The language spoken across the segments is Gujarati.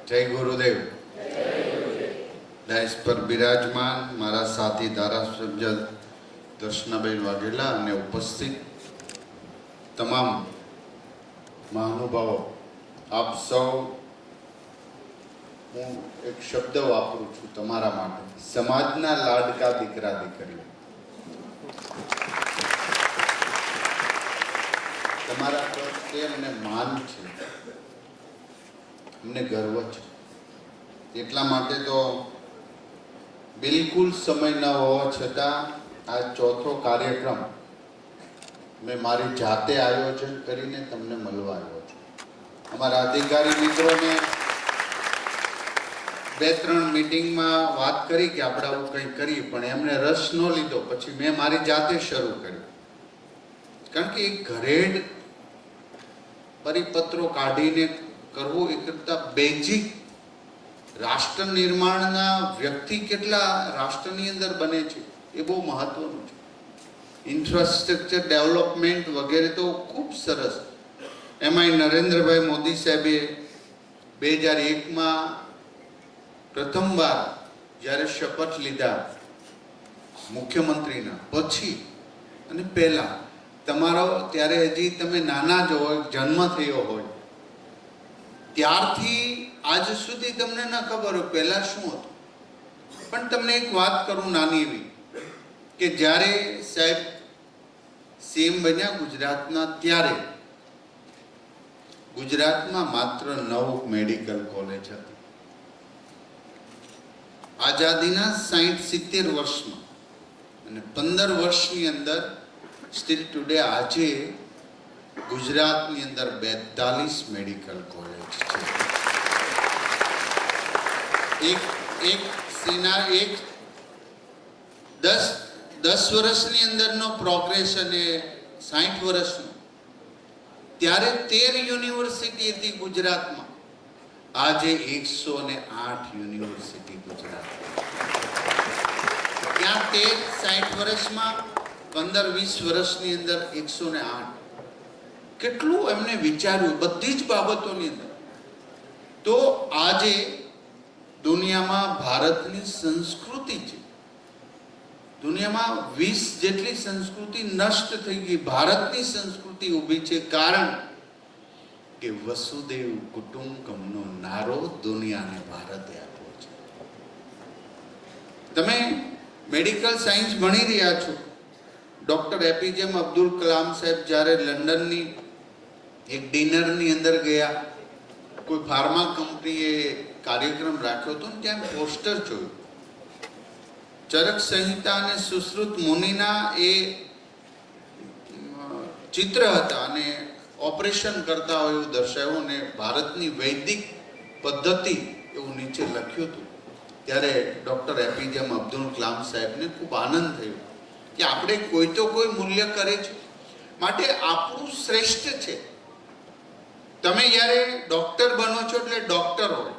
જય ગુરુદેવ. ડાયસ પર બિરાજમાન મારા સાથી ધારાસભ્ય દર્શનાબેન વાઘેલા અને ઉપસ્થિત તમામ મહાનુભાવો, આપ સૌ, હું એક શબ્દ વાપરું છું તમારા માટે, સમાજના લાડકા દીકરા દીકરીઓ. તમારા પ્રત્યે અમને માન છે, અમને ગર્વ છે. એટલા માટે તો બિલકુલ સમય ન હોવા છતાં આ ચોથો કાર્યક્રમ મેં મારી જાતે આયોજન કરીને તમને મળવા આવ્યો છું. અમારા અધિકારી મિત્રોને 2-3 મીટિંગમાં વાત કરી કે આપણે આવું કંઈ કરીએ, પણ એમને રસ ન લીધો. પછી મેં મારી જાતે શરૂ કર્યું, કારણ કે એક ઘરેડ પરિપત્રો કાઢીને કરવું એ કરતાં બેઝિક રાષ્ટ્ર નિર્માણના વ્યક્તિ કેટલા રાષ્ટ્રની અંદર બને છે એ બહુ મહત્વનું છે. ઇન્ફ્રાસ્ટ્રક્ચર ડેવલપમેન્ટ વગેરે તો ખૂબ સરસ. એમાંય નરેન્દ્રભાઈ મોદી સાહેબે 2001માં પ્રથમવાર જ્યારે શપથ લીધા મુખ્યમંત્રીના, પછી અને પહેલા તમારો, ત્યારે હજી તમે નાના જ હોય, જન્મ થયો હોય, ત્યારથી આજ સુધી તમને ન ખબર હોય પહેલા શું હતું. પણ તમને એક વાત કરું નાની એવી, કે જ્યારે સાહેબ સીએમ બન્યા ગુજરાતના, ત્યારે ગુજરાતમાં માત્ર 9 મેડિકલ કોલેજ હતી. આઝાદીના 60-70 વર્ષમાં, અને 15 વર્ષની અંદર સ્ટીલ ટુડે આજે ગુજરાતની અંદર 42 મેડિકલ કોલેજ છે. એક 10 વર્ષની અંદરનો પ્રોગ્રેસ અને 60 વર્ષનો. ત્યારે 13 યુનિવર્સિટી હતી ગુજરાતમાં, આજે 108 યુનિવર્સિટી ગુજરાતમાં. ત્યાં 60 વર્ષમાં 15-20 વર્ષની અંદર 108. કેટલું એમને વિચાર્યું બધી જ બાબતોની અંદર. તો આજે દુનિયામાં ભારતની સંસ્કૃતિ છે, દુનિયામાં 20 જેટલી સંસ્કૃતિ નષ્ટ થઈ ગઈ, ભારતની સંસ્કૃતિ ઊભી છે. કારણ કે વસુદેવ કુટુંબકમનો નારો દુનિયાને ભારતે આપ્યો છે. તમે મેડિકલ સાયન્સ ભણી રહ્યા છો. ડૉક્ટર એપીજે અબ્દુલ કલામ સાહેબ જ્યારે લંડનની એક ડિનરની અંદર ગયા, કોઈ ફાર્મા કંપનીએ કાર્યક્રમ રાખ્યો હતો, ત્યાં પોસ્ટર જોયું. ચરક સંહિતા અને સુશ્રુત મુનિના એ ચિત્ર હતા અને ઓપરેશન કરતા હોય એવું દર્શાવ્યું, અને ભારતની વૈદિક પદ્ધતિ એવું નીચે લખ્યું હતું. ત્યારે ડૉક્ટર એપીજે અબ્દુલ કલામ સાહેબને ખૂબ આનંદ થયો કે આપણે કોઈ તો કોઈ મૂલ્ય કરે છે, માટે આપણું શ્રેષ્ઠ છે. તમે જ્યારે ડૉક્ટર બનો છો એટલે ડૉક્ટર હોય,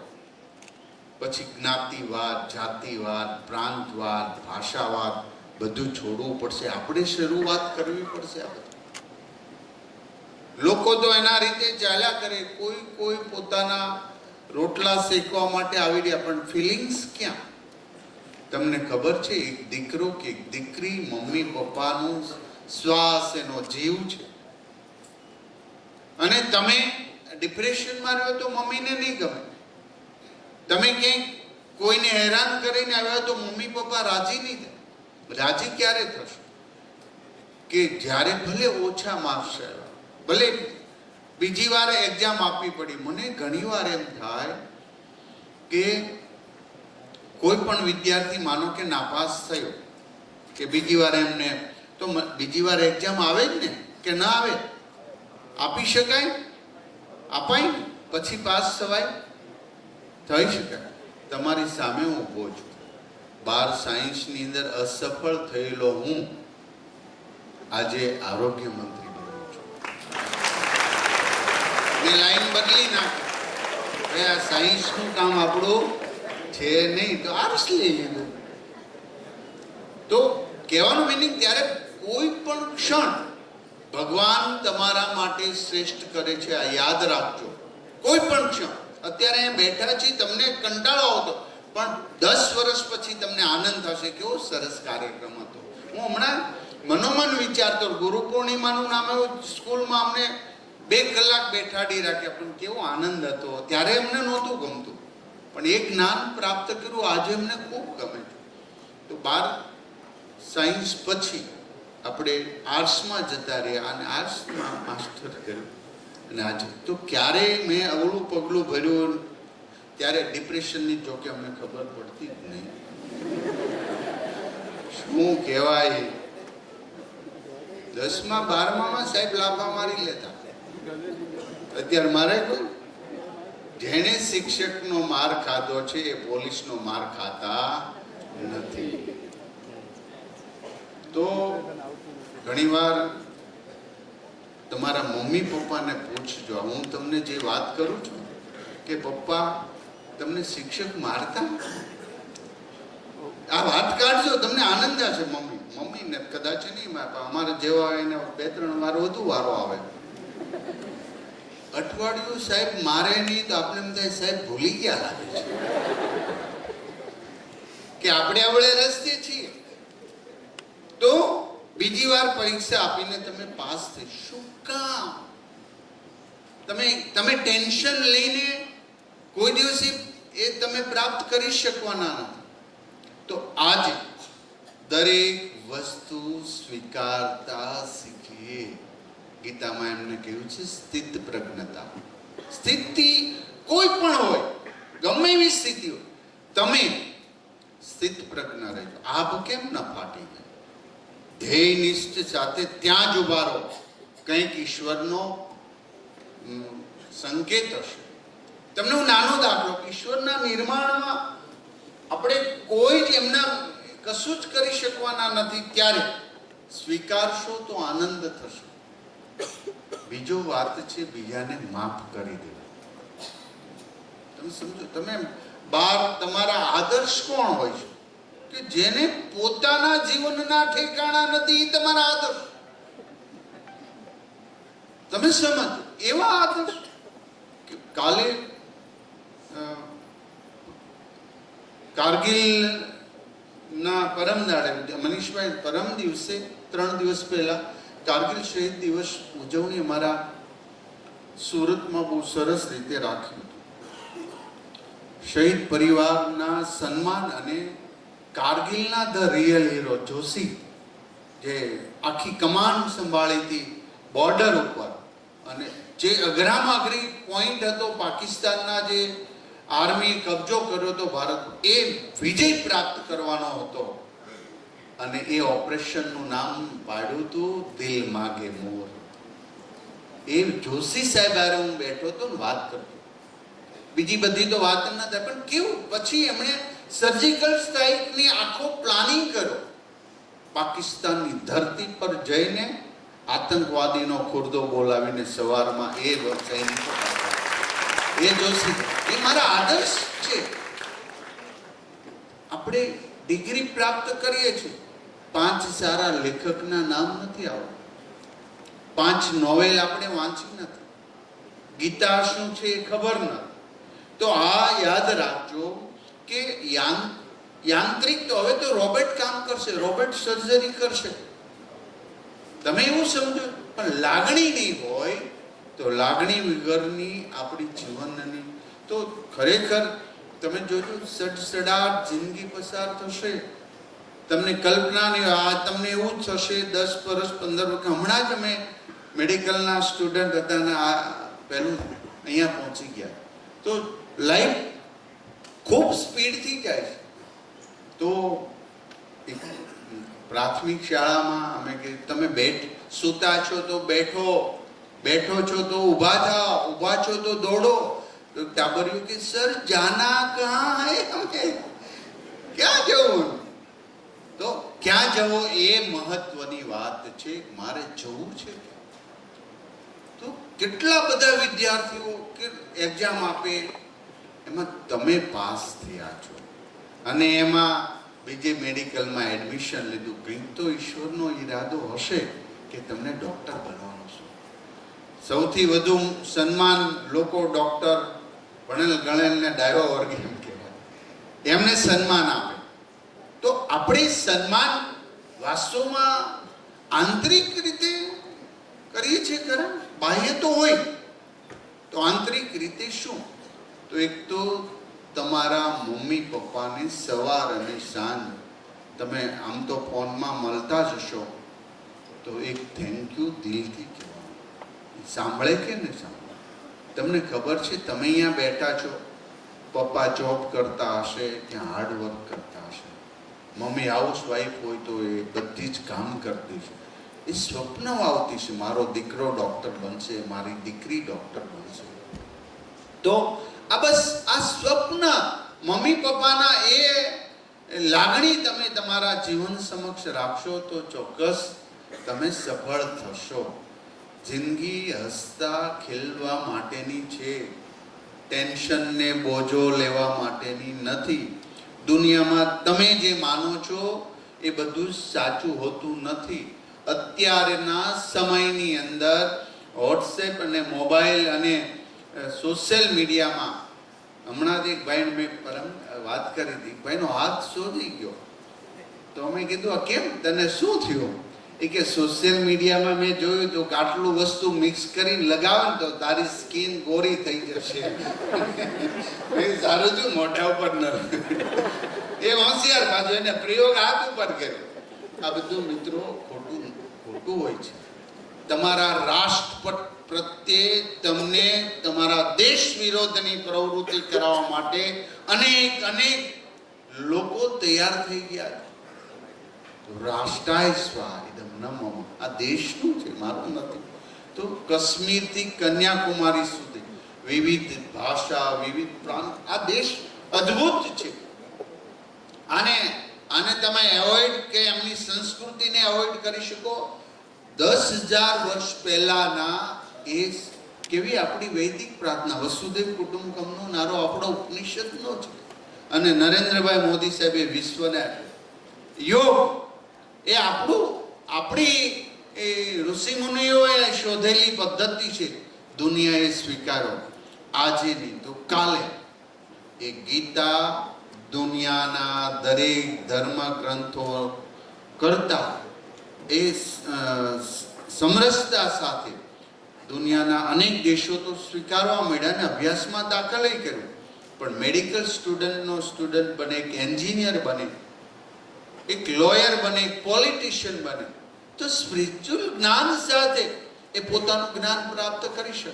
પછી જ્ઞાતિવાદ, જાતિવાદ, પ્રાંતવાદ, ભાષાવાદ બધું છોડવું પડશે. આપણે શરૂઆત કરવી પડશે. આ બધું લોકો તો એના રીતે ચાલ્યા કરે, કોઈ પોતાના રોટલા શેકવા માટે આવી રહ્યા, પણ ફિલિંગ્સ ક્યાં? તમને ખબર છે, એક દીકરો કે એક દીકરી મમ્મી પપ્પાનું શ્વાસ, એનો જીવ છે. અને તમે ડિપ્રેશનમાં રહ્યો તો મમ્મીને નહીં ગમે. તમે ક્યાંક કોઈને હેરાન કરીને આવ્યા તો મમ્મી પપ્પા રાજી નહીં થાય. રાજી ક્યારે થશે? કે જ્યારે ભલે ઓછા માર્ક્સ આવ્યા, ભલે બીજી વાર એક્ઝામ આપવી પડી. મને ઘણી વાર એમ થાય કે કોઈ પણ વિદ્યાર્થી માનો કે નાપાસ થયો, કે બીજી વાર એમને, તો બીજી વાર એક્ઝામ આવે જ ને, કે ના આવે? આપી શકાય, અપાય ને, પછી પાસ થવાય, થઈ શકાય. તમારી સામે હું ઊભો છું, 12 સાયન્સની અંદર અસફળ થયેલો હું આજે આરોગ્ય મંત્રી બન્યો છું. મેં લાઈન બદલી નાખી. આ સાયન્સનું કામ આપણું છે નહીં, તો આર્ટ્સ લઈ લીધું. તો કહેવાનું મિનિંગ, ત્યારે કોઈ પણ ક્ષણ ભગવાન તમારા માટે શ્રેષ્ઠ કરે છે, આ યાદ રાખજો. કોઈ પણ ક્ષણ અત્યારે અહીંયા બેઠા છીએ, તમને કંટાળો આવતો, પણ 10 વર્ષ પછી તમને આનંદ થશે, કેવો સરસ કાર્યક્રમ હતો. હું હમણાં મનોમન વિચારતો, ગુરુ પૂર્ણિમાનું નામ એવું, સ્કૂલમાં અમને 2 કલાક બેઠાડી રાખ્યા, પણ કેવો આનંદ હતો. ત્યારે એમને નહોતું ગમતું, પણ એક જ્ઞાન પ્રાપ્ત કર્યું, આજે એમને ખૂબ ગમે છે. તો 12 સાયન્સ પછી આપણે આર્ટ્સમાં જતા રહ્યા અને આર્ટ્સમાં માસ્ટર કર્યું. અને આજે તો ક્યારેય મેં અવળું પગલું ભર્યું ત્યારે ડિપ્રેશનની જોકે અમને ખબર પડતી જ નહીં. શું કહેવાય, 10મા 12મામાં સાહેબ લાફા મારી લેતા. અત્યારે મારે કોઈ જેણે શિક્ષકનો માર ખાધો છે એ પોલીસનો માર ખાતા નથી. તો ઘણીવાર તમારા મમ્મી પપ્પાને પૂછજો. હું તમને જે વાત કરું છું કે પપ્પા તમને શિક્ષક મારતા, આ વાત કાઢજો, તમને આનંદ આવશે. મમ્મીને કદાચ નહીં, અમારા જેવા એને 2-3 વાર વધુ વારો આવે. અઠવાડિયું સાહેબ મારે નહીં તો આપણે એમ થાય સાહેબ ભૂલી ગયા લાગે છે કે આપણે આવડે રસ્તે છીએ. તો બીજી વાર પરીક્ષા આપીને તમે પાસ થઈ, શું કામ? તમે ટેન્શન લઈને કોઈ દિવસે એ તમે પ્રાપ્ત કરી શકવાના નથી. તો આજે દરેક વસ્તુ સ્વીકારતા શીખીએ. ગીતામાં એમને કહ્યું છે સ્થિત પ્રજ્ઞતા. સ્થિતિ કોઈ પણ હોય, ગમે એવી સ્થિતિ હોય, તમે સ્થિત પ્રજ્ઞ રહેજો. આભ કેમ ન ફાટી જાય? ધ્યેય નિષ્ઠ સાથે ત્યાં જ ઉભા રહો. કંઈક ઈશ્વરનો સંકેત હશે. તમને હું નાનો દાખલો, ઈશ્વરના નિર્માણમાં આપણે કોઈ જ એમના કશું જ કરી શકવાના નથી. ત્યારે સ્વીકારશો તો આનંદ થશે. બીજો વાત છે બીજાને માફ કરી દેવું. તમે સમજો, તમે બાર તમારા આદર્શ કોણ હોય છે કે જેને પોતાના જીવનના ઠેકાણા નથી, એ તમારા આદર્શ. તમે સમજો એવા આદર્શ કે કાલે કારગિલ ના પરમ દાડે મનીષભાઈ પરમ દિવસે 3 દિવસ પહેલા કારગિલ શહીદ દિવસ ઉજવણી અમારા સુરતમાં બહુ સરસ રીતે રાખ્યું હતું. શહીદ પરિવારના સન્માન અને કારગિલના ધ રિયલ હીરો જોશી, જે આખી કમાન સંભાળી હતી બોર્ડર ઉપર, અને જે અઘરામાં અઘરી પોઈન્ટ હતો પાકિસ્તાનના, જે આર્મી કબજો કર્યો હતો ભારત, એ વિજય પ્રાપ્ત કરવાનો હતો. અને એ ઓપરેશનનું નામ પાડ્યું હતું દિલ માગે મોર. એ જોશી સાહેબ હારે હું બેઠો હતો ને વાત કરતો. બીજી બધી તો વાત ન થાય, પણ કેવું પછી એમણે સર્જિકલ સ્ટ્રાઇકની આખો પ્લાનિંગ કર્યો. પાકિસ્તાનની ધરતી પર જઈને આતંકવાદીનો ખુરદો બોલાવીને સવારમાં એ સૈનિકો, એ જોશી, એ મારા આદર્શ છે. આપણે ડિગ્રી પ્રાપ્ત કરીએ છીએ, 5 સારા લેખકના નામ નથી આવડતા, 5 નોવેલ આપણે વાંચી નથી, ગીતા શું છે એ ખબર નથી. તો આ યાદ રાખજો કે યાંત્રિક તો હવે તો રોબોટ કામ કરશે, રોબોટ સર્જરી કરશે. તમે એવું સમજો, પણ લાગણી નહીં હોય તો લાગણી વગરની આપણી જીવનની તો ખરેખર તમે જોજો સડસડાટ જિંદગી પસાર થશે. તમને કલ્પના નહીં, આ તમને એવું જ થશે 10 વર્ષ 15 વર્ષ. હમણાં જ અમે મેડિકલના સ્ટુડન્ટ હતા ને આ પહેલું અહીંયા પહોંચી ગયા. તો લાઈફ ખૂબ સ્પીડથી જાય છે. તો પ્રાથમિક શાળામાં અમે કે તમે સૂતા છો તો બેઠો, બેઠો છો તો ઊભા થાઓ, ઊભા છો તો દોડો. તો ટાબરિયું કે સર જાના કહા હૈ, હમે ક્યાં જવું? તો ક્યાં જવો એ મહત્વની વાત છે. મારે જવું છે. તો કેટલા બધા વિદ્યાર્થીઓ કે એક્ઝામ આપે, એમાં તમે પાસ થયા છો અને એમાં બીજે મેડિકલમાં એડમિશન લીધું. કંઈક તો ઈશ્વરનો ઈરાદો હશે કે તમને ડૉક્ટર બનવાનો છો. સૌથી વધુ સન્માન લોકો ડૉક્ટર ભણેલ ગણેલને ડાયો વર્ગ એમ કહેવાય, એમને સન્માન આપે. તો આપણે સન્માન વાસ્તવમાં આંતરિક રીતે કરીએ છીએ ખરા? બાહ્ય તો હોય, તો આંતરિક રીતે શું? તો એક તો તમારા મમ્મી પપ્પાને સવાર અને સાંજ તમે આમ તો ફોનમાં મળતા જ હશો, તો એક થેન્ક યુ દિલથી કહેવાનું. સાંભળે કે નહીં સાંભળે? તમને ખબર છે તમે અહીંયા બેઠા છો, પપ્પા જોબ કરતા હશે, ત્યાં હાર્ડવર્ક કરતા હશે, મમ્મી હાઉસવાઈફ હોય તો એ બધી જ કામ કરતી છે, એ સ્વપ્ન આવતી છે મારો દીકરો ડૉક્ટર બનશે, મારી દીકરી ડૉક્ટર બનશે. તો આ બસ આ સ્વપ્ન મમ્મી પપ્પાના એ લાગણી તમે તમારા જીવન સમક્ષ રાખશો તો ચોક્કસ તમે સફળ થશો. જિંદગી હસતા ખેલવા માટેની છે, ટેન્શનને બોજો લેવા માટેની નથી. દુનિયામાં તમે જે માનો છો એ બધું સાચું હોતું નથી. અત્યારના સમયની અંદર વોટ્સએપ અને મોબાઈલ અને સોશિયલ મીડિયામાં, હમણાં જ એક ભાઈને મેં વાત કરી હતી, ભાઈનો હાથ શોધી ગયો, તો અમે કીધું આ કેમ, તને શું થયું? એ કે સોશિયલ મીડિયામાં મેં જોયું તો આટલું વસ્તુ મિક્સ કરીને લગાવે ને તો તારી સ્કિન ગોરી થઈ જશે. સારું થયું મોઢા ઉપર ન, એ હોશિયાર પાછું, એને પ્રયોગ હાથ ઉપર કર્યો. આ બધું મિત્રો ખોટું હોય છે. તમારા રાષ્ટ્ર પ્રત્યે તમને તમારા દેશ વિરોધની પ્રવૃત્તિ કરાવવા માટે અનેક લોકો તૈયાર થઈ ગયા. રાષ્ટ્રાય સ્વા ઇદમ ન મમ, આ દેશનું છે, મારું નથી. તો કાશ્મીરથી કન્યાકુમારી સુધી વિવિધ ભાષા, વિવિધ પ્રાંત, આ દેશ અદ્ભુત છે. આને તમે એવોઇડ કે એમની સંસ્કૃતિને એવોઇડ કરી શકો? 10,000 વર્ષ પહેલાના એ કેવી આપણી વૈદિક પ્રાર્થના, વસુદેવ કુટુંબકમનો નારો આપણો ઉપનિષદનો છે. અને નરેન્દ્રભાઈ મોદી સાહેબે વિશ્વને યોગ એ આપણી એ ઋષિમુનિઓએ શોધેલી પદ્ધતિ છે, દુનિયાએ સ્વીકારો. આજે નહીં તો કાલે એ ગીતા દુનિયાના દરેક ધર્મ ગ્રંથો કરતા એ સમરસતા સાથે દુનિયાના અનેક દેશો તો સ્વીકારવા માંડ્યા ને અભ્યાસમાં દાખલ કર્યું. પણ મેડિકલ સ્ટુડન્ટ બને, એક એન્જિનિયર બને, એક લોયર બને, એક પોલિટિશિયન બને, તો સ્પિરિચ્યુઅલ જ્ઞાન સાથે એ પોતાનું જ્ઞાન પ્રાપ્ત કરી શકે.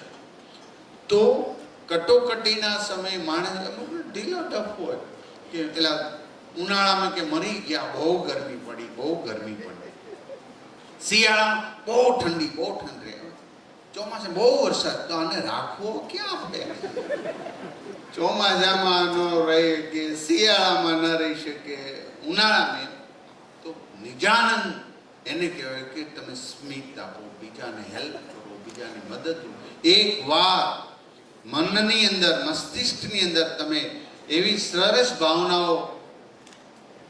તો કટોકટીના સમયે માણસ ઢીલો ટફ હોય કે પેલા ઉનાળામાં કે મરી ગયા, બહુ ગરમી પડી, શિયાળામાં બહુ ઠંડી ચોમાસા બહુ વરસાદ, તો આને રાખવો ક્યાં આપણે? ચોમાસામાં ન રહી કે શિયાળામાં ન રહી શકે, ઉનાળામાં તો નિજાનંદ એને કહેવાય કે તમે સ્મિત આપો, બીજાને હેલ્પ કરો, બીજાને મદદ કરો. એક વાર મનની અંદર, મસ્તિષ્કની અંદર તમે એવી સરસ ભાવનાઓ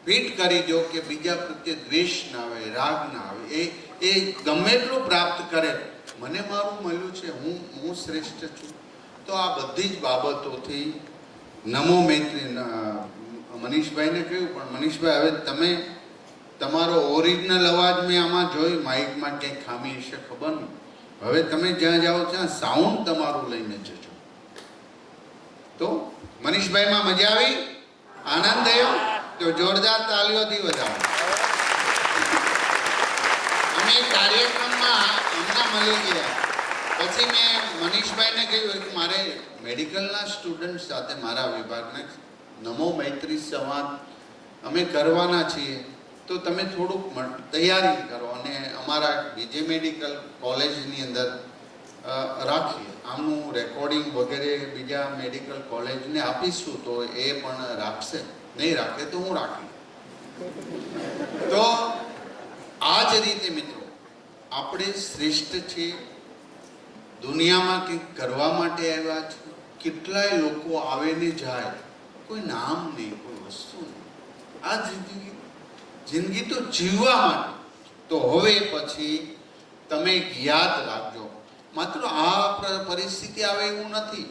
ફિટ કરી દો કે બીજા પ્રત્યે દ્વેષ ના આવે, રાગ ના આવે. એ ગમે એટલું પ્રાપ્ત કરે, મને મારું મળ્યું છે, હું શ્રેષ્ઠ છું. તો આ બધી જ બાબતોથી નમો મૈત્રી. મનીષભાઈને કહ્યું, પણ મનીષભાઈ હવે તમે તમારો ઓરિજિનલ અવાજ મેં આમાં જોઈ, માઇકમાં ક્યાંય ખામી હશે ખબર નહીં, હવે તમે જ્યાં જાઓ ત્યાં સાઉન્ડ તમારું લઈને જજો. તો મનીષભાઈમાં મજા આવી, આનંદ થયો, તો જોરદાર તાલીઓથી વધાવો. અમે કાર્યક્રમમાં હમણાં મળી ગયા પછી મેં મનીષભાઈને કહ્યું કે મારે મેડિકલના સ્ટુડન્ટ સાથે મારા વિભાગને નમો મૈત્રી સંવાદ અમે કરવાના છીએ, તો તમે થોડુંક તૈયારી કરો અને અમારા બીજે મેડિકલ કોલેજની અંદર રાખીએ. આમનું રેકોર્ડિંગ વગેરે બીજા મેડિકલ કોલેજને આપીશું, તો એ પણ રાખશે, નહીં રાખે તો હું રાખી. તો આ જ રીતે મિત્રો આપણે શ્રેષ્ઠ છીએ, દુનિયામાં કંઈક કરવા માટે આવ્યા છે. કેટલાય લોકો આવે ને જાય, કોઈ નામ નહીં, કોઈ વસ્તુ નહીં. આ જિંદગી તો જીવવા માટે. તો હવે પછી તમે યાદ રાખજો, માત્ર આ પરિસ્થિતિ આવે એવું નથી.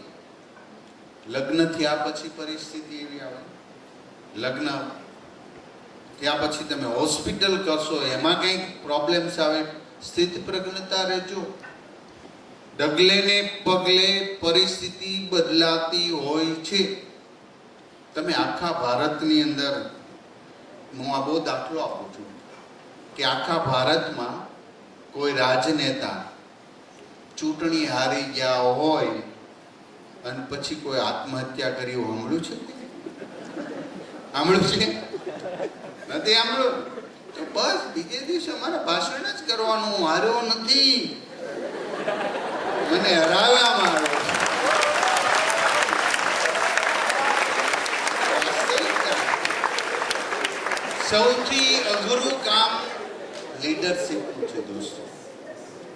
લગ્ન થયા પછી પરિસ્થિતિ એવી આવે, લગ્ન ત્યાં પછી તમે હોસ્પિટલ કરશો, એમાં કંઈક પ્રોબ્લેમ્સ આવે, સ્થિત પ્રજ્ઞતા રહેજો. ડગલે ને પગલે પરિસ્થિતિ બદલાતી હોય છે. તમે આખા ભારતની અંદર, હું આ બહુ દાખલો આપું છું કે આખા ભારતમાં કોઈ રાજનેતા ચૂંટણી હારી ગયા હોય અને પછી કોઈ આત્મહત્યા કરી સાંભળ્યું છે? સાંભળ્યું છે? નથી સાંભળ્યું? તો બસ બીજે દિવસે અમારે ભાષણ જ કરવાનું, હું હાર્યો નથી, મને હરાવવામાં આવ્યો. સૌથી અઘરું કામ લીડરશીપનું છે દોસ્તો,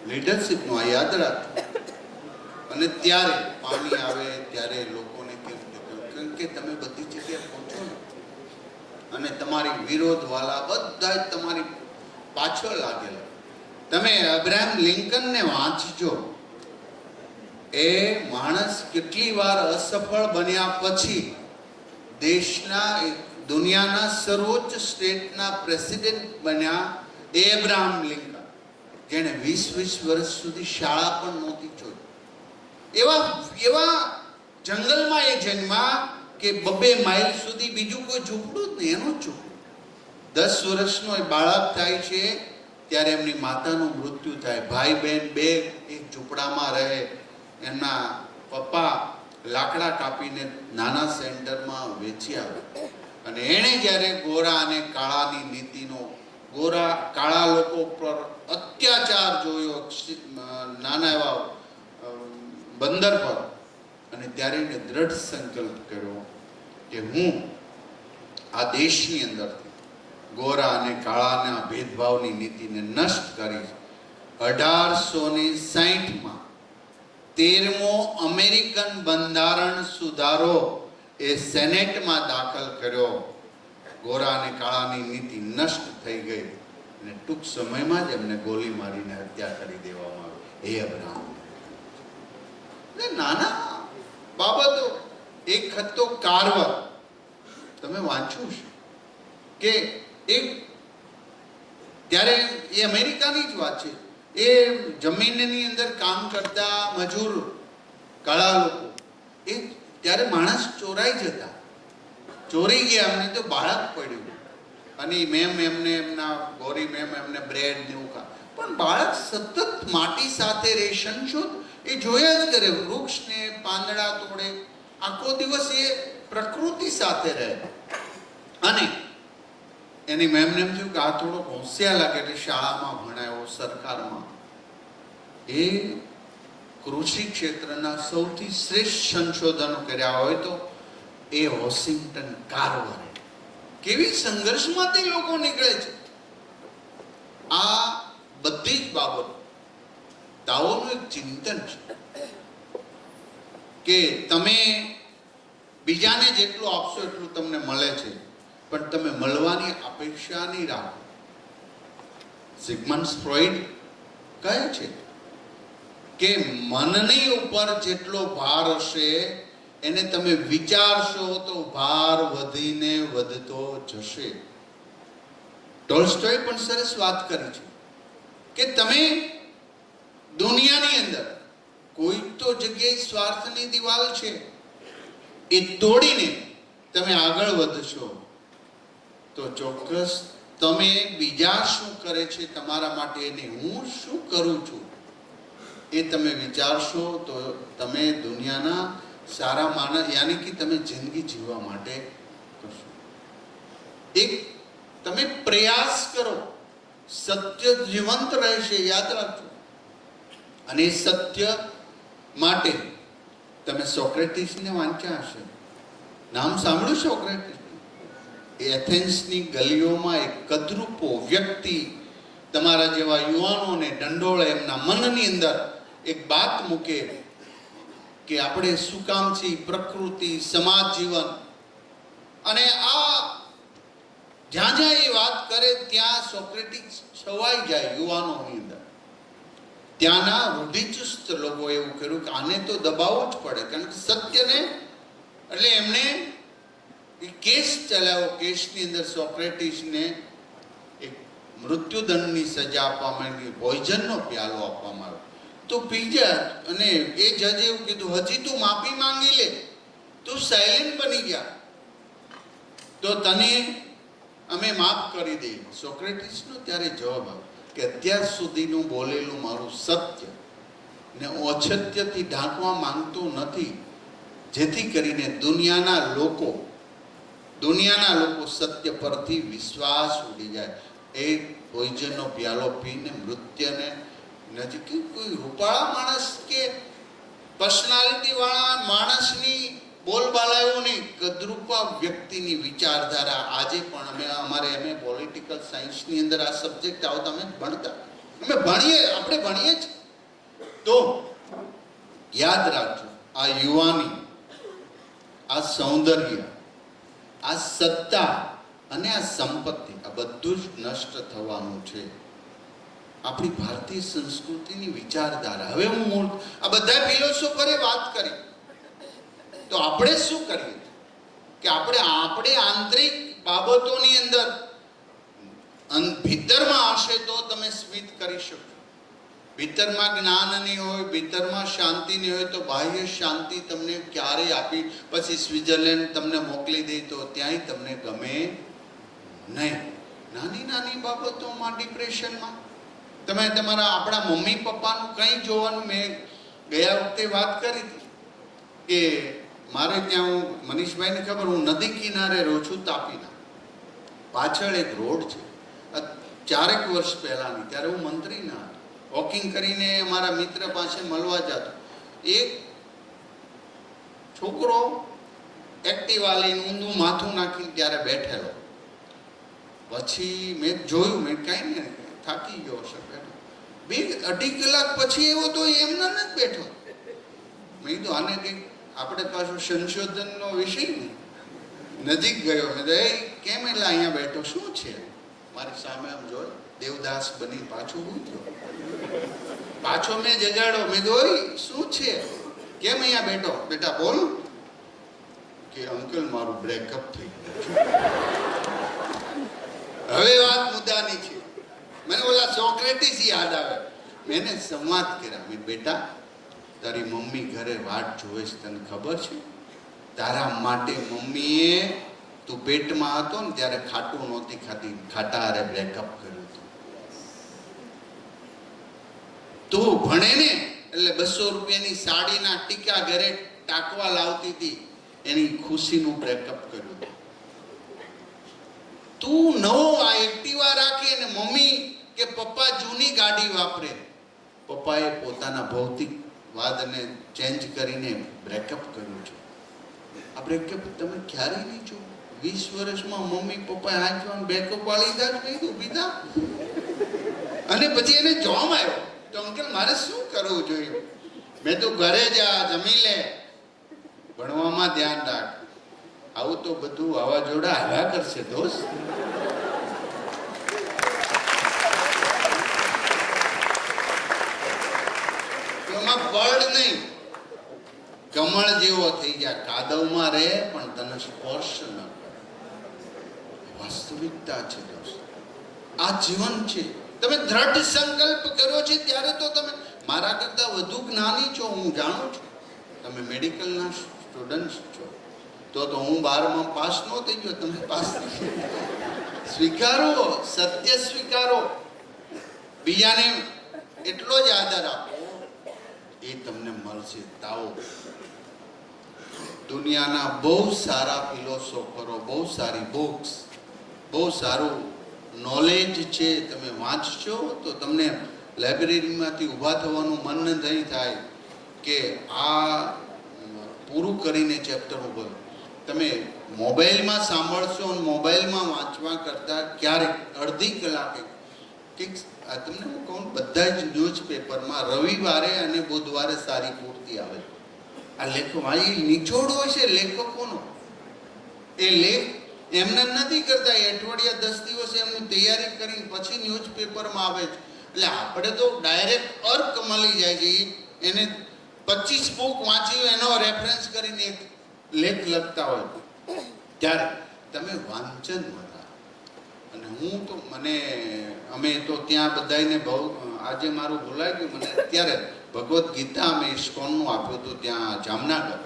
લીડરશીપનું. આ યાદ રાખો. અને ત્યારે પાણી આવે ત્યારે લોકોને કેવું દેખાય, કારણ કે તમે બધી જગ્યાએ પહોંચો ને અને તમારી વિરોધવાળા બધા જ તમારી પાછળ લાગેલા. તમે અબ્રાહમ લિંકનને વાંચજો. એ માણસ કેટલી વાર અસફળ બન્યા પછી દેશના, દુનિયાના સર્વોચ્ચ સ્ટેટના પ્રેસિડેન્ટ બન્યા. એબ્રાહમ લિંકન, જેણે 20 વર્ષ સુધી શાળા પણ નહોતી જોઈ. એવા જંગલમાં એ જન્મા કે 2 માઇલ સુધી બીજું કોઈ ઝૂંપડું જ નહીં, એનું ઝૂંપડું. 10 વર્ષનો એ બાળક થાય છે ત્યારે એમની માતાનું મૃત્યુ થાય. ભાઈ બહેન 2 એક ઝૂંપડામાં રહે. એમના પપ્પા લાકડા કાપીને નાના સેન્ટરમાં વેચી આવે. અને એણે જ્યારે ગોરા અને કાળાની નીતિનો, કાળા લોકો પર અત્યાચાર જોયો નાના એવા બંદર પર, અને ત્યારે એને દ્રઢ સંકલ્પ કર્યો કે હું આ દેશની અંદરથી ગોરા અને કાળાના ભેદભાવની નીતિને નષ્ટ કરીશ. 1860માં 13મો અમેરિકન બંધારણ સુધારો એ સેનેટમાં દાખલ કર્યો. ગોરા અને કાળાની નીતિ નષ્ટ થઈ ગઈ અને ટૂંક સમયમાં જ એમને ગોળી મારીને હત્યા કરી દેવામાં આવી. એ અબ્રાહમ. નાના બાબતો. એક હતો કાર્વર, તમે વાંચ્યું છે કે એક, ત્યારે એ અમેરિકાની જ વાત છે, એ જમીનની અંદર કામ કરતા મજૂર કાળા લોકો, એ ત્યારે માણસ ચોરાઈ જતા, ચોરી ગયા, એમને તો બાળક પડ્યું અને મેમ એમને, એમના ગોરી મેમ એમને બ્રેડ ને એવું ખા, પણ બાળક સતત માટી સાથે રહે, સંશોધ એ જોયા જ કરે, વૃક્ષને પાંદડા તોડે, આખો દિવસ એ પ્રકૃતિ સાથે રહે. અને એની મેમને એમ થયું કે આ થોડો હોશિયાર લાગે, એટલે શાળામાં ભણાયો, સરકારમાં. એ કૃષિ ક્ષેત્રના સૌથી શ્રેષ્ઠ સંશોધનો કર્યા હોય તો એ વોશિંગ્ટન કાર્વર. કેવી સંઘર્ષમાંથી લોકો નીકળે છે. આ બધી જ બાબતો તાઓનું એક ચિંતન છે કે તમે બીજાને જેટલું આપશો એટલું તમને મળે છે, પણ તમે મળવાની અપેક્ષા નહીં રાખો. સિગમન્ડ ફ્રોઈડ કહે છે કે મનની ઉપર જેટલો ભાર હશે એને તમે વિચારશો તો ભાર વધીને વધતો જશે. ટોલ્સ્ટોય પણ સરસ વાત કરી છે કે તમે દુનિયાની અંદર કોઈ તો જગ્યાએ સ્વાર્થની દિવાલ છે, એ તોડીને તમે આગળ વધશો તો ચોક્કસ તમે બીજા શું કરે છે તમારા માટે એને હું શું કરું છું એ તમે વિચારશો તો તમે દુનિયાના સારા માણસ, યાની કે તમે જિંદગી જીવવા માટે કરશો. એક તમે પ્રયાસ કરો, સત્ય જીવંત રહેશે, યાદ રાખજો. અને સત્ય માટે તમે સોક્રેટિસને વાંચ્યા હશે, નામ સાંભળ્યું સોક્રેટિસ? એથેન્સની ગલીઓમાં એક કદરૂપો વ્યક્તિ તમારા જેવા યુવાનોને દંડોળે, એમના મનની અંદર એક વાત મૂકે કે આપણે શું કામ છીએ, પ્રકૃતિ, સમાજ જીવન. અને આ જ્યાં જ્યાં એ વાત કરે ત્યાં સોક્રેટિસ છવાઈ જાય યુવાનોની અંદર. ત્યાંના રૂઢિચુસ્ત લોકો એવું કર્યું કે આને તો દબાવવું જ પડે, કારણ કે સત્યને એટલે એમણે કેસ ચલાવ્યો. કેસની અંદર સોક્રેટિસને એક મૃત્યુદંડની સજા આપવામાં આવી, પોઈઝનનો પ્યાલો આપવામાં આવ્યો. તો પીજા અને એ જજે એવું કીધું, હજી તું માફી માંગી લે, તું સાયલેન્ટ બની ગયા તો તને અમે માફ કરી દઈએ. સોક્રેટિસનો ત્યારે જવાબ આવ્યો કે અત્યાર સુધીનું બોલેલું મારું સત્ય ને હું અસત્યથી ઢાંકવા માંગતો નથી, જેથી કરીને દુનિયાના લોકો સત્ય પરથી વિશ્વાસ ઉડી જાય. એ પોઈઝનનો પ્યાલો પીને મૃત્યુને નજીક કોઈ રૂપાળા માણસ કે પર્સનાલિટી વાળા માણસની બોલબાલાઓની કદરૂપા વ્યક્તિની વિચારધારા આજે પણ અમે પોલિટિકલ સાયન્સની અંદર આ સબ્જેક્ટ આવતા અમે ભણતા, આપણે ભણીએ જ. તો યાદ રાખજો, આ યુવાની, આ સૌંદર્ય, આ સત્તા અને આ સંપત્તિ, આ બધું જ નષ્ટ થવાનું છે. આપણી ભારતીય સંસ્કૃતિની વિચારધારા. હવે હું આ બધા ફિલોસોફરે વાત કરી, તો આપણે શું કરીએ કે આપણે આંતરિક બાબતોની અંદર ભીતરમાં હશે તો તમે સ્મિત કરી શકો. ભીતરમાં જ્ઞાન નહીં હોય, ભીતરમાં શાંતિ નહીં હોય તો બાહ્ય શાંતિ તમને ક્યારેય આપી પછી સ્વિટ્ઝરલેન્ડ તમને મોકલી દે તો ત્યાંય તમને ગમે નહીં. નાની નાની બાબતોમાં ડિપ્રેશનમાં તમે આપણા મમ્મી પપ્પાનું કંઈ જોવાનું. મેં ગયા વખતે વાત કરી હતી કે મારે ત્યાં મનીષભાઈને ખબર, હું નદી કિનારે રહું છું તાપીના. પાછળ એક રોડ છે. 4 વર્ષ પહેલાની, ત્યારે હું મંત્રી ના હતો. વોકિંગ કરીને મારા મિત્ર પાસે મળવા જતો. એક છોકરો એક્ટિવા લઈને ઊંધું માથું નાખીને ત્યારે બેઠેલો. પછી મેં જોયું, મેં કાંઈ ને થાકી ગયો હશે બેઠો. 2-2.5 કલાક પછી એવો તો એમના નથી બેઠો. મેં કીધું આને કંઈક આપણે પાછું સંશોધનનો વિષય નજીક ગયો. મેં તો કેમ એટલે અહીંયા બેઠો, શું છે? મારી સામે આમ જોયો, દેવદાસ બની પાછો ઉઠ્યો. પાછો મેં જગાડો. મેં કીધું શું છે, કેમ અહીંયા બેઠો? બેટા બોલ. કે અંકલ મારું બ્રેકઅપ થઈ ગયું. હવે વાત મુદ્દાની છે. મને ઓલા સોક્રેટિસ યાદ આવે. મેં સંવાદ કર્યા. મેં બેટા તારી મમ્મી ઘરે વાટ જોવે છે, તને ખબર છે? તારા માટે મમ્મીએ તું પેટમાં હતો ને ત્યારે ખાટું નહોતી ખાતી, ખાટા હારે બ્રેકઅપ કર્યું હતું. તું ભણે ને એટલે 200 રૂપિયાની સાડીના ટીકા ઘરે ટાંકવા લાવતી હતી, એની ખુશીનું બ્રેકઅપ કર્યું હતું. તું નવો આ એક્ટિવા રાખે ને મમ્મી કે પપ્પા જૂની ગાડી વાપરે. પપ્પાએ પોતાના ભૌતિક વાદને ચેન્જ કરીને બ્રેકઅપ કર્યું છે. આ બ્રેકઅપ તમે ક્યારેય નહીં જો. 20 વર્ષમાં મમ્મી પપ્પાએ હાંચવાનું બ્રેકઅપ વાળી જ કીધું પીધા. અને પછી એને જોમ આવ્યો તો અંકલ મારે શું કરવું જોઈએ? મેં તો ઘરે જા, જમી લે, ભણવામાં ધ્યાન રાખ. આવું તો બધું વાવાઝોડા આવ્યા કરશે દોસ્ત. ફળ નહીં, કમળ જેવો થઈ ગયા, કાદવમાં રહે પણ તને સ્પર્શ ન કરે. વાસ્તવિકતા છે દોસ્ત, આ જીવન છે. તમે દ્રઢ સંકલ્પ કર્યો છે ત્યારે તો તમે મારા કરતા વધુ જ્ઞાની છો, હું જાણું છું. તમે મેડિકલના સ્ટુડન્ટ છો તો હું 12માં પાસ ન થઈ ગયો, તમે પાસ થઈ ગયા. સ્વીકારો, સત્ય સ્વીકારો, બીજાને એટલો જ આદર આપો, એ તમને મળશે. તાઓ દુનિયાના બહુ સારા ફિલોસોફરો, બહુ સારી બુક્સ, બહુ સારું નોલેજ છે. તમે વાંચશો તો તમને લાઇબ્રેરીમાંથી ઊભા થવાનું મન નહીં થાય કે આ પૂરું કરીને ચેપ્ટર ઉપર. તમે મોબાઈલમાં સાંભળશો અને મોબાઈલમાં વાંચવા કરતાં ક્યારેક અડધી કલાકે તમને હું કહું, બધા જ ન્યૂઝપેપરમાં રવિવારે અને બુધવારે સારી પૂર્તિ આવે. આ લેખમાં એ નિચોડ હોય છે લેખકોનો. એ લેખ એમને નથી કરતા, એ અઠવાડિયા 10 દિવસ એમની તૈયારી કરીને પછી ન્યૂઝપેપરમાં આવે છે. એટલે આપણે તો ડાયરેક્ટ અર્ક મળી જાય છે. એને 25 બુક વાંચ્યું, એનો રેફરન્સ કરીને એક લેખ લખતા હોય ત્યારે તમે વાંચન વધારો. અને હું તો અમે તો ત્યાં બધાને બહુ, આજે મારું ભૂલાઈ ગયું મને, અત્યારે ભગવદ્ ગીતા અમે ઇસ્કોનનું આપ્યું હતું ત્યાં જામનગર.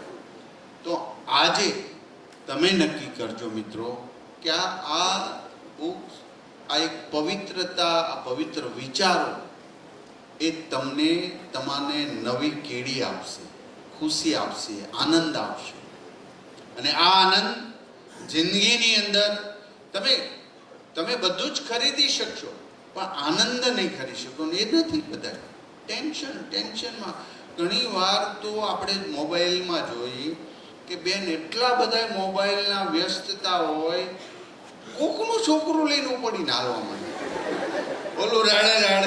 તો આજે તમે નક્કી કરજો મિત્રો કે આ બુક્સ, આ એક પવિત્રતા, આ પવિત્ર વિચારો એ તમારે નવી કેડી આપશે, ખુશી આપશે, આનંદ આપશે. અને આ આનંદ જિંદગીની અંદર તમે બધું જ ખરીદી શકશો, પણ આનંદ નહીં ખરીદી શકો. એ નથી બધા ટેન્શનમાં. ઘણી વાર તો આપણે મોબાઈલમાં જોઈએ કે બેન એટલા બધા મોબાઈલના વ્યસ્તતા હોય, કોકનું છોકરું લઈને પડીને હાલવા માંડે, ઓલું રાડે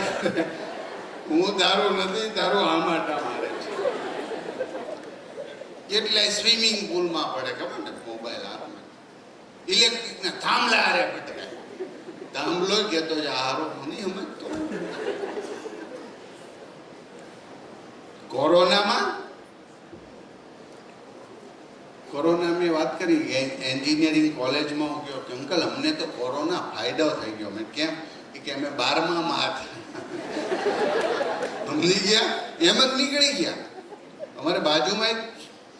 હું તારું નથી, તારું આમાટા મારે છે. એટલે સ્વિમિંગ પુલમાં પડે, ખબર ને, મોબાઈલ હાથમાં, ઇલેક્ટ્રિકના થાંભલા હારે પટકાય. થાંભલો કહેતો છે હારો નહીં સમજતો. કોરોના મેં વાત કરી, એન્જિનિયરિંગ કોલેજમાં હું કહ્યો કે અંકલ અમને તો કોરોના ફાયદો થઈ ગયો. મેં કેમ? કે અમે 12માં હતા, સમજી ગયા, એમ જ નીકળી ગયા. અમારે બાજુમાં એક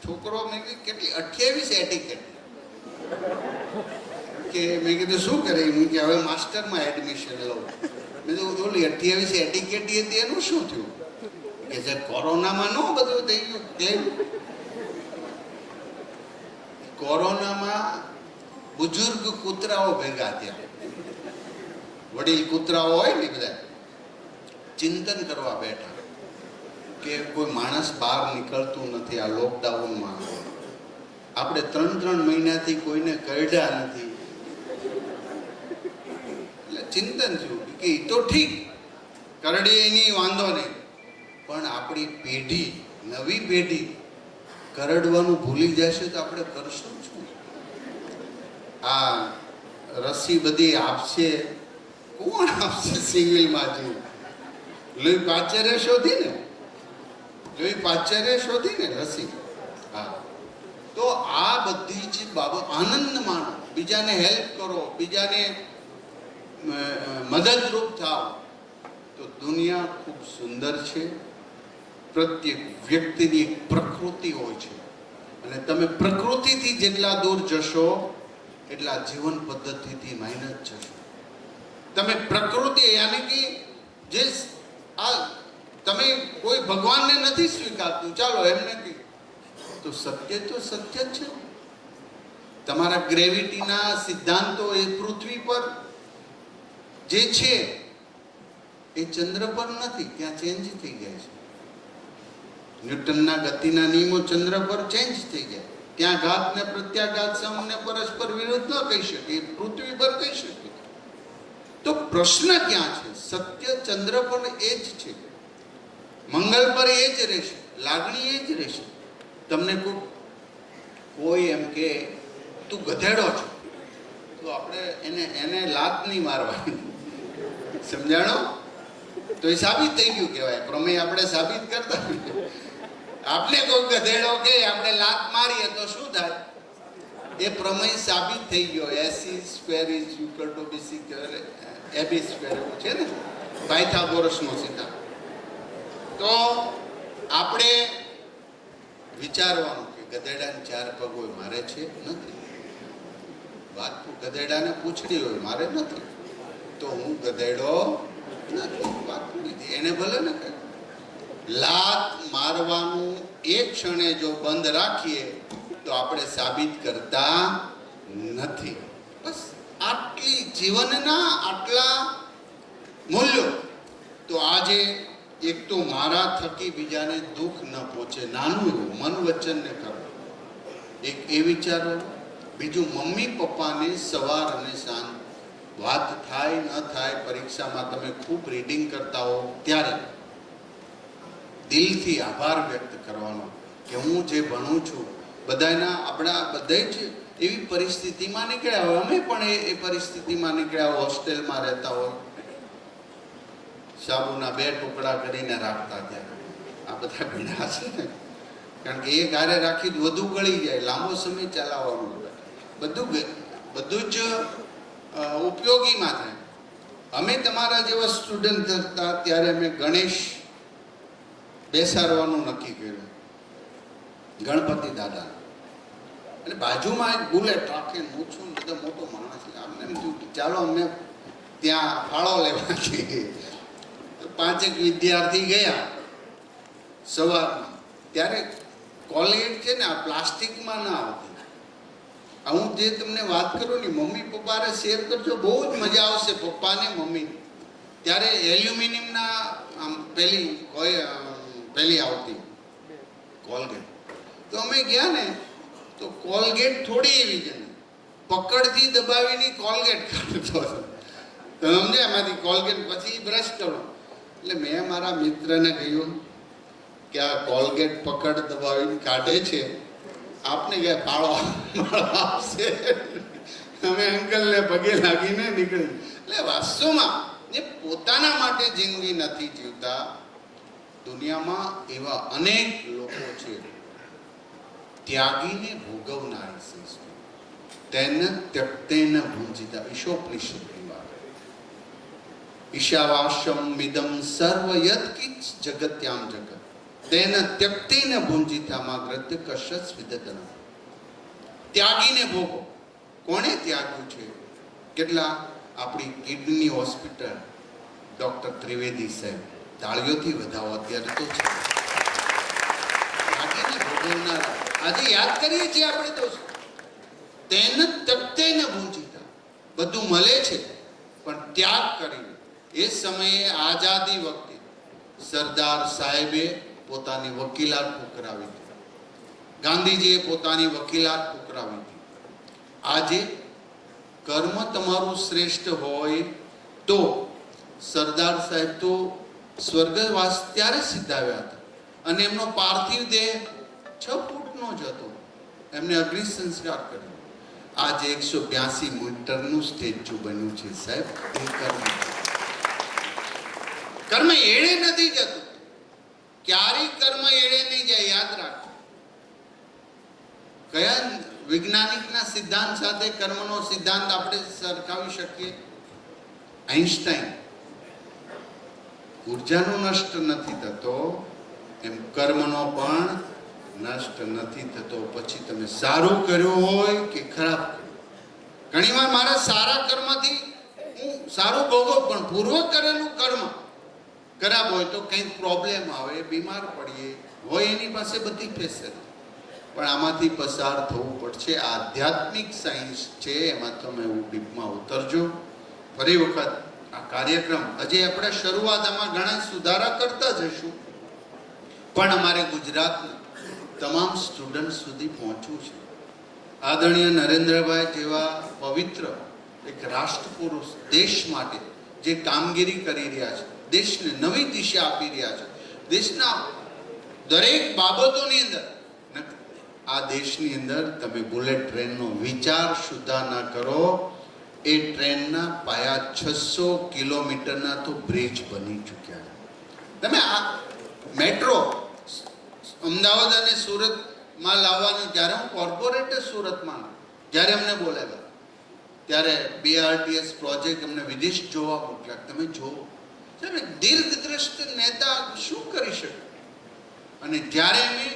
છોકરો, મેં કીધું કેટલી 28 એટિકેટ, કે મેં કીધું શું કરે? મેં કે હવે માસ્ટરમાં એડમિશન લઉં. મેં કીધું ઓલી 28 એટિકેટ હતી એનું શું થયું? કે જે કોરોનામાં ન બધું થઈ ગયું. કેમ? કોરોનામાં બુજુર્ગ કૂતરાઓ ભેગા થયા, વડીલ કૂતરાઓ હોય ને, બધા ચિંતન કરવા બેઠા કે કોઈ માણસ બહાર નીકળતું નથી આ લોકડાઉનમાં, આપણે 3 મહિનાથી કોઈને કરડ્યા નથી. એટલે ચિંતન થયું કે એ તો ઠીક, કરડીએ એની વાંધો નહીં, પણ આપણી પેઢી, નવી પેઢી કરડવાનું ભૂલી જશે તો આપણે કરશું શું? આ રસી બધી આપશે, કોણ આપશે? સિવિલમાં જવું, લોહી પાચરે શોધીને રસી. હા, તો આ બધી જ બાબત, આનંદ માણો, બીજાને હેલ્પ કરો, બીજાને મદદરૂપ થાવ, તો દુનિયા ખૂબ સુંદર છે. પ્રત્યેક વ્યક્તિની એક પ્રકૃતિ હોય છે, અને તમે પ્રકૃતિથી જેટલા દૂર જશો એટલા જીવન પદ્ધતિથી માઇનસ જશો. તમે પ્રકૃતિ, યાની કે જે તમે કોઈ ભગવાનને નથી સ્વીકારતું, ચાલો એમને કહી, તો સત્ય જ છે. તમારા ગ્રેવિટીના સિદ્ધાંતો એ પૃથ્વી પર જે છે એ ચંદ્ર પર નથી, ત્યાં ચેન્જ થઈ ગયા છે. ન્યૂટનના ગતિના નિયમો ચંદ્ર પર ચેન્જ થઈ ગયા. ત્યાં ઘાત ને પ્રત્યાઘાત, સમને પરસ્પર વિરુદ્ધ ન કહી શકે, પૃથ્વી પર કહી શકે. તો પ્રશ્ન ક્યાં છે? સત્ય ચંદ્ર પર એ જ છે, મંગળ પર એ જ રહેશે, લાગણી એ જ રહેશે. તમને કોઈ એમ કે તું ગધેડો છો, તો આપણે એને લાત નહીં મારવાની, સમજાણો? તો એ સાબિત થઈ ગયું કહેવાય. પ્રમેય આપણે સાબિત કરતા, આપણે કોઈ ગધેડો કે આપણે લાત મારીએ તો શું થાય? એ પ્રમેય સાબિત થઈ ગયો. AC² = BC AB² છે ને, પાયથાગોરસનો સિદ્ધાંત. તો આપણે વિચારવાનું કે ગધેડાને 4 પગ હોય, મારે છે નથી. વાત ગધેડાને પૂંછડી હોય, મારે નથી, તો હું ગધેડો નથી. વાત પૂરી. એને ભલે ને કહે. લાત મારવાનું એક ક્ષણે જો બંધ રાખીએ તો આપણે સાબિત કરતા નથી. બસ આટલી જીવનના આટલા મૂલ્યો. તો આજે એક તો મારા થકી બીજાને દુઃખ ન પહોંચે, નાનું એવું મન વચનને કરો, એક એ વિચારો. બીજું, મમ્મી પપ્પાને સવાર અને સાંજ વાત થાય ન થાય, પરીક્ષામાં તમે ખૂબ રીડિંગ કરતા હો ત્યારે દિલથી આભાર વ્યક્ત કરવાનો કે હું જે ભણું છું, આપણા બધા જ એવી પરિસ્થિતિમાં નીકળ્યા હોય, અમે પણ એ પરિસ્થિતિમાં નીકળ્યા હોય, હોસ્ટેલમાં રહેતા હોય, સાબુના 2 ટુકડા કરીને રાખતા, ત્યારે આ બધા ભીડા છે ને, કારણ કે એક હારે રાખી વધુ ગળી જાય, લાંબો સમય ચલાવવાનું બધું જ ઉપયોગીમાં થાય. અમે તમારા જેવા સ્ટુડન્ટ હતા ત્યારે અમે ગણેશ બેસાડવાનું નક્કી કર્યું, ગણપતિ દાદા, અને બાજુમાં એક બુલેટ રાખીને હું છું ને બધો મોટો માણસ, અમને એમ થયું ચાલો અમને ત્યાં ફાળો લેવા જઈએ. તો 5 વિદ્યાર્થી ગયા સવારમાં. ત્યારે કોલગેટ છે ને આ પ્લાસ્ટિકમાં ના આવતી. હું જે તમને વાત કરું ને, મમ્મી પપ્પાને શેર કરજો, બહુ જ મજા આવશે પપ્પાને મમ્મીને. ત્યારે એલ્યુમિનિયમના આમ પેલી આવતી કોલગેટ. તો અમે ગયા ને તો કોલગેટ થોડી એવી છે ને, પકડથી દબાવીને કોલગેટ કાઢતો હતો. તો સમજે એમાંથી કોલગેટ પછી બ્રશ કરો. એટલે મેં મારા મિત્રને કહ્યું કે આ કોલગેટ પકડ દબાવીને કાઢે છે, આપને કે ફાળો આપશે. અમે અંકલને પગે લાગીને નીકળી. એટલે વાસ્તવમાં જે પોતાના માટે જિંદગી નથી જીવતા, દુનિયામાં એવા અનેક લોકો છે ત્યાગીને ભોગવનારી સંસ્કૃતિ. તેન ત્યક્તેન ભુંજિતા, ઈશોપનિષદની વાત. ઈશાવાસ્યમ મિદમ સર્વ યત્કિંચ જગત્યામ જગત તેન ત્યક્તેન ભુંજિતામાં ગ્રદ્ય કશસ વિદતન. ત્યાગીને ભોગો. કોણે ત્યાગ્યું છે? કેટલા? આપણી કિડની હોસ્પિટલ ડોક્ટર ત્રિવેદી સાહેબ, તાળીઓથી વધાવો અત્યારે તો છે. ત્યાગીને ભોગવનારા આજે યાદ કરીએ છીએ આપણે દોસ્તો. તેન ત્યક્તેન ભુંજિતા, બધું મળે છે પણ ત્યાગ કરીને. એ સમયે આઝાદી વખતે સરદાર સાહેબે પોતાની વકીલાત પુકરાવી હતી, ગાંધીજીએ પોતાની વકીલાત પુકરાવી હતી. આજે કર્મ તમારું શ્રેષ્ઠ હોય તો સરદાર સાહેબ તો સ્વર્ગવાસ ત્યારે સિધાવ્યા હતા, અને એમનો પાર્થિવ દેહ 6 ફૂટનો જ હતો. એમને અગ્નિ સંસ્કાર કર્યો. આજે 182 મીટરનું સ્ટેચ્યુ બન્યું છે સાહેબ. એ કર્મ એળે નથી જતું, ક્યારેય કર્મ એળે નહીં જાય, યાદ રાખો. કયા વૈજ્ઞાનિકના સિદ્ધાંત સાથે કર્મનો સિદ્ધાંત આપણે સરખાવી શકીએ? આઈન્સ્ટાઈન. ઉર્જાનો નષ્ટ નથી થતો, એમ કર્મનો પણ નષ્ટ નથી થતો. પછી તમે સારું કર્યું હોય કે ખરાબ કર્યું. ઘણીવાર મારા સારા કર્મથી હું સારું ભોગવ, પણ પૂર્વ કરેલું કર્મ ખરાબ હોય તો કંઈક પ્રોબ્લેમ આવે, બીમાર પડીએ, હોય એની પાસે બધી ફેસિલિટી, પણ આમાંથી પસાર થવું પડશે. આધ્યાત્મિક સાયન્સ છે, એમાં તમે ડીપમાં ઉતરજો. ફરી વખત આ કાર્યક્રમ હજી આપણે શરૂઆતમાં ઘણા સુધારા કરતા જઈશું, પણ અમારે ગુજરાતના તમામ સ્ટુડન્ટ સુધી પહોંચવું છે. આદરણીય નરેન્દ્રભાઈ જેવા પવિત્ર એક રાષ્ટ્રપુરુષ દેશ માટે જે કામગીરી કરી રહ્યા છે, દેશને નવી દિશા આપી રહ્યા છે, દેશના દરેક બાબતોની અંદર, આ દેશની અંદર તમે બુલેટ ટ્રેનનો વિચાર સુદ્ધા ન કરો. એ ટ્રેનના પાયા 600 કિલોમીટરના તો બ્રિજ બની ચૂક્યા છે. તમે આ મેટ્રો અમદાવાદ અને સુરતમાં લાવવાનું, જ્યારે હું કોર્પોરેટર સુરતમાં, જ્યારે અમને બોલાવ્યા ત્યારે BRTS પ્રોજેક્ટ અમને વિદેશ જોવા મોકલ્યા. તમે જોવો સાહેબ, દીર્ઘદ્રષ્ટિ નેતા શું કરી શકે. અને જ્યારે અમે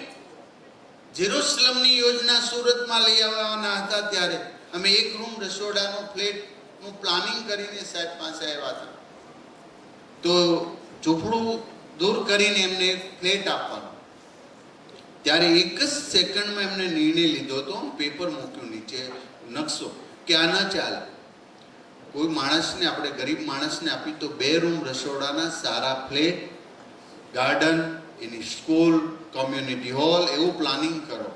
જેરુસલમની યોજના સુરતમાં લઈ આવવાના હતા ત્યારે અમે 1 રૂમ રસોડાનો ફ્લેટનું પ્લાનિંગ કરીને સાહેબ પાસે આવ્યા હતા. તો ઝૂંપડું દૂર કરીને એમને એક ફ્લેટ આપવાનો. ત્યારે 1 જ સેકન્ડમાં એમને નિર્ણય લીધો હતો, પેપર મૂક્યું નીચે નકશો, કે આ ન ચાલે. કોઈ માણસને, આપણે ગરીબ માણસને આપી તો 2 રૂમ રસોડાના સારા ફ્લેટ, ગાર્ડન, એની સ્કૂલ, કોમ્યુનિટી હોલ, એવું પ્લાનિંગ કરો.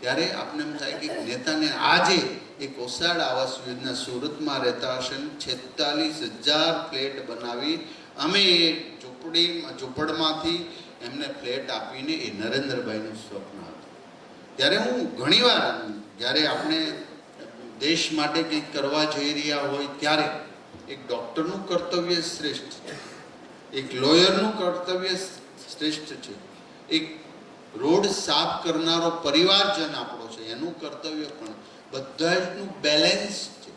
ત્યારે આપણે એમ થાય કે નેતાને આજે એક ઓસાડ આવાસ યોજના સુરતમાં રહેતા હશે, 46,000 ફ્લેટ બનાવી અમે ઝૂંપડમાંથી એમને ફ્લેટ આપીને, એ નરેન્દ્રભાઈનું સ્વપ્ન હતું. ત્યારે હું ઘણીવાર, જ્યારે આપણે દેશ માટે કંઈક કરવા જઈ રહ્યા હોય ત્યારે એક ડૉક્ટરનું કર્તવ્ય શ્રેષ્ઠ છે, એક લોયરનું કર્તવ્ય શ્રેષ્ઠ છે, એક રોડ સાફ કરનારો પરિવારજન આપણો છે, એનું કર્તવ્ય પણ બધાનું બેલેન્સ છે.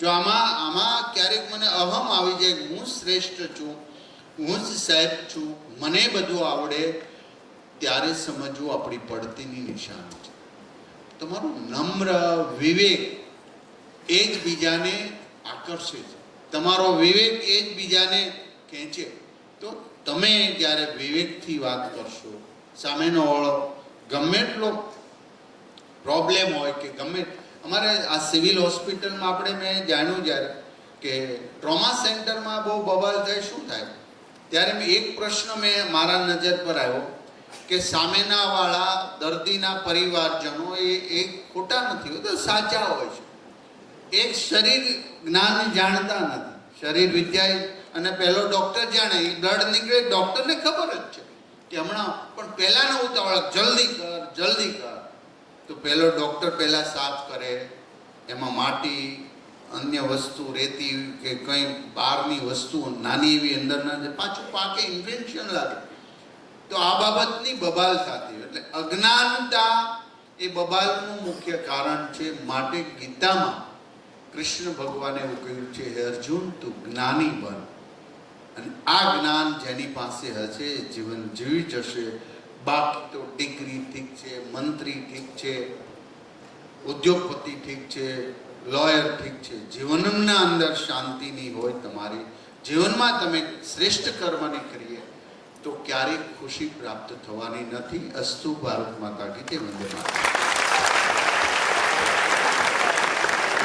જો આમાં ક્યારેક મને અહમ આવી જાય કે હું શ્રેષ્ઠ છું, હું જ સાહેબ છું, મને બધું આવડે, ત્યારે સમજવું આપણી પડતીની નિશાની છે. તમારું નમ્ર વિવેક એ જ બીજાને આકર્ષે છે, તમારો વિવેક એ જ બીજાને ખેંચે. તો તમે જ્યારે વિવેકથી વાત કરશો, સામેનો વાળો ગમે એટલો પ્રોબ્લેમ હોય કે ગમે, અમારે આ સિવિલ હોસ્પિટલમાં આપણે મેં જાણ્યું જ્યારે કે ટ્રોમા સેન્ટરમાં બહુ બબાલ થાય, શું થાય? ત્યારે મેં એક પ્રશ્ન મારા નજર પર આવ્યો કે સામેના વાળા દર્દીના પરિવારજનો એ ખોટા નથી હોતા, સાચા હોય છે. એક શરીર જ્ઞાન જાણતા નથી, શરીર વિદ્યા, અને પહેલો ડૉક્ટર જાણે, એ બ્લડ નીકળે, ડૉક્ટરને ખબર જ છે કે હમણાં, પણ પહેલાંનો ઉતાવળ, જલ્દી કર જલ્દી કર. તો પહેલો ડૉક્ટર પહેલાં સાફ કરે, એમાં માટી, અન્ય વસ્તુ, રેતી કે કંઈ બહારની વસ્તુ નાની એવી અંદરના, પાછું પાકે, ઇન્ફેક્શન લાગે. તો આ બાબતની બબાલ થતી, એટલે અજ્ઞાનતા એ બબાલનું મુખ્ય કારણ છે. માટે ગીતામાં કૃષ્ણ ભગવાને એવું કહ્યું છે, હે અર્જુન તું જ્ઞાની બન, અને આ જ્ઞાન જેની પાસે હશે એ જીવન જીવી જશે. બાકી તો ડિગ્રી ઠીક છે, મંત્રી ઠીક છે, ઉદ્યોગપતિ ઠીક છે, લોયર ઠીક છે, જીવનના અંદર શાંતિ નહીં હોય, તમારી જીવનમાં તમે શ્રેષ્ઠ કર્મની કરીએ તો ક્યારેક ખુશી પ્રાપ્ત થવાની નથી. અસ્તુ. ભારત માતા કી જય. વંદે માતરમ.